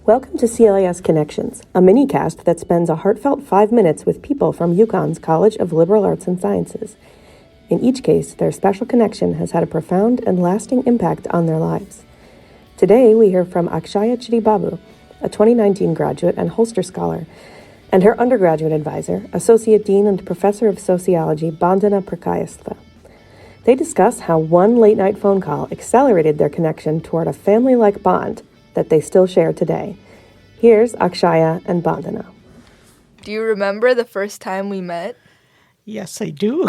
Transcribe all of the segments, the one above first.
Welcome to CLAS Connections, a mini-cast that spends a heartfelt 5 minutes with people from UConn's College of Liberal Arts and Sciences. In each case, their special connection has had a profound and lasting impact on their lives. Today, we hear from Akshayaa Chittibabu, a 2019 graduate and Holster Scholar, and her undergraduate advisor, Associate Dean and Professor of Sociology, Bandana Purkayastha. They discuss how one late-night phone call accelerated their connection toward a family-like bond that they still share today. Here's Akshayaa and Bandana. Do you remember the first time we met? Yes, I do.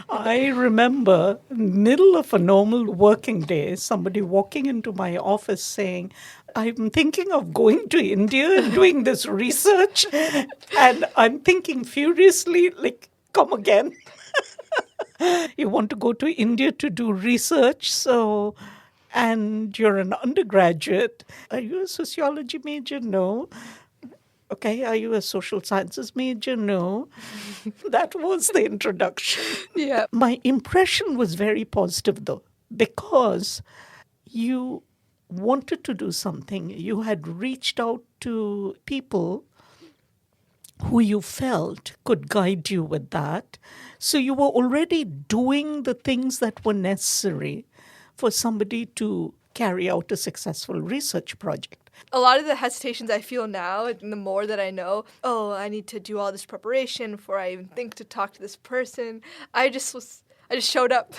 I remember middle of a normal working day, somebody walking into my office saying, I'm thinking of going to India and doing this research. And I'm thinking furiously, like, come again. You want to go to India to do research, and you're an undergraduate. Are you a sociology major? No. Okay, are you a social sciences major? No. That was the introduction. Yeah. My impression was very positive, though, because you wanted to do something. You had reached out to people who you felt could guide you with that. So you were already doing the things that were necessary for somebody to carry out a successful research project. A lot of the hesitations I feel now, and the more that I know, I need to do all this preparation before I even think to talk to this person. I just showed up.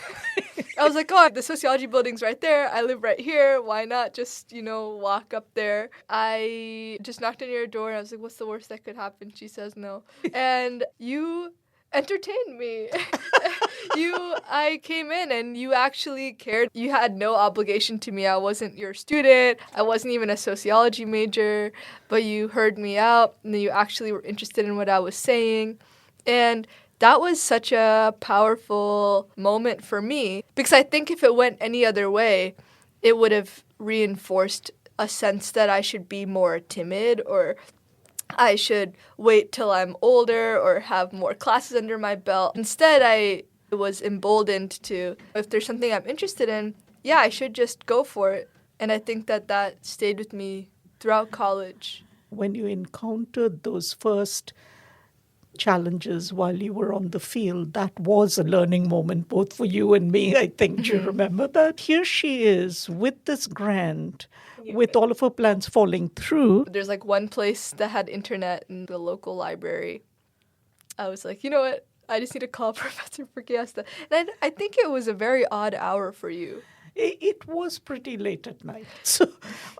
I was like, the sociology building's right there. I live right here. Why not just, walk up there? I just knocked on your door and I was like, what's the worst that could happen? She says no. And you entertained me. I came in and you actually cared. You had no obligation to me. I wasn't your student. I wasn't even a sociology major, but you heard me out and you actually were interested in what I was saying. And that was such a powerful moment for me because I think if it went any other way, it would have reinforced a sense that I should be more timid or I should wait till I'm older or have more classes under my belt. Instead, I was emboldened to, if there's something I'm interested in, I should just go for it. And I think that stayed with me throughout college. When you encountered those first challenges while you were on the field, that was a learning moment, both for you and me, I think. Do you remember that? Here she is with this grant, with all of her plans falling through. There's one place that had internet in the local library. I was like, you know what? I just need to call Professor Purkayastha. And I think it was a very odd hour for you. It was pretty late at night. So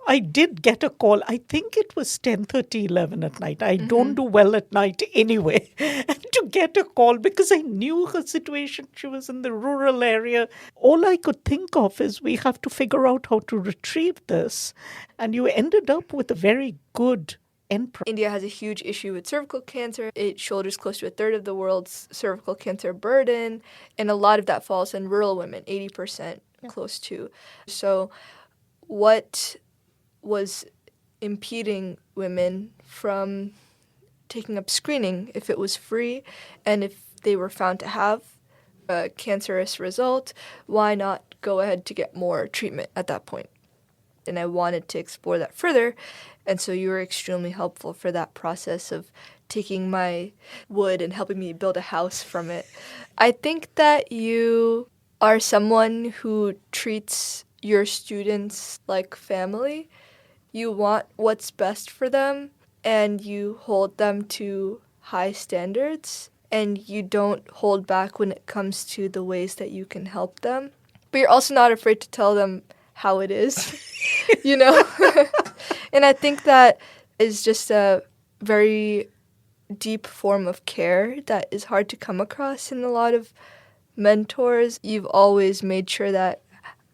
I did get a call. I think it was 10:30, 11 at night. I don't do well at night anyway. And to get a call, because I knew her situation, she was in the rural area. All I could think of is we have to figure out how to retrieve this. And you ended up with a very good end product. India has a huge issue with cervical cancer. It shoulders close to a third of the world's cervical cancer burden. And a lot of that falls on rural women, 80%. Close to. So what was impeding women from taking up screening if it was free and if they were found to have a cancerous result, why not go ahead to get more treatment at that point? And I wanted to explore that further. And so you were extremely helpful for that process of taking my wood and helping me build a house from it. I think that you are someone who treats your students like family. You want what's best for them, and you hold them to high standards, and you don't hold back when it comes to the ways that you can help them. But you're also not afraid to tell them how it is, And I think that is just a very deep form of care that is hard to come across in a lot of mentors. You've always made sure that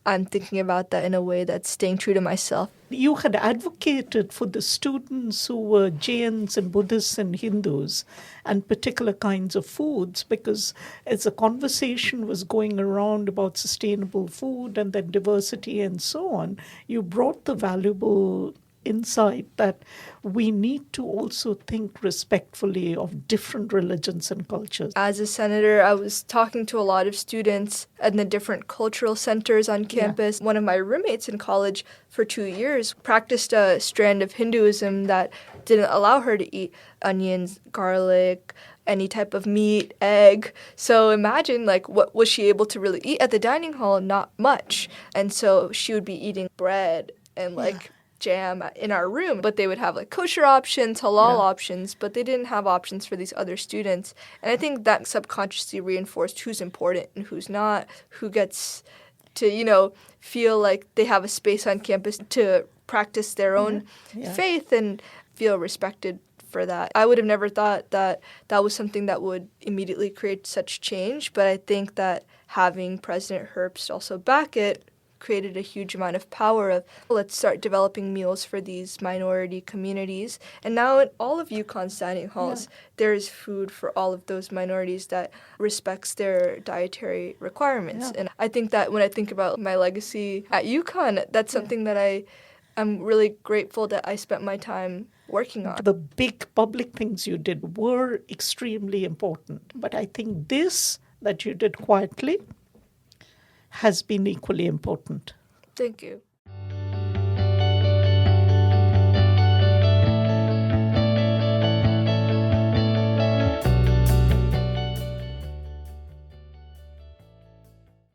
I'm thinking about that in a way that's staying true to myself. You had advocated for the students who were Jains and Buddhists and Hindus and particular kinds of foods because as a conversation was going around about sustainable food and then diversity and so on, you brought the valuable insight that we need to also think respectfully of different religions and cultures. As a senator, I was talking to a lot of students at the different cultural centers on campus. One of my roommates in college for 2 years practiced a strand of Hinduism that didn't allow her to eat onions, garlic, any type of meat, egg. So imagine, like, what was she able to really eat at the dining hall? Not much. And so she would be eating bread and, like, jam in our room. But they would have, like, kosher options, halal options, but they didn't have options for these other students. And I think that subconsciously reinforced who's important and who's not, who gets to, you know, feel like they have a space on campus to practice their own faith and feel respected for that. I would have never thought that that was something that would immediately create such change, but I think that having President Herbst also back it created a huge amount of power of, let's start developing meals for these minority communities. And now in all of UConn's dining halls, there is food for all of those minorities that respects their dietary requirements. And I think that when I think about my legacy at UConn, that's something that I'm really grateful that I spent my time working on. The big public things you did were extremely important. But I think this that you did quietly has been equally important. Thank you.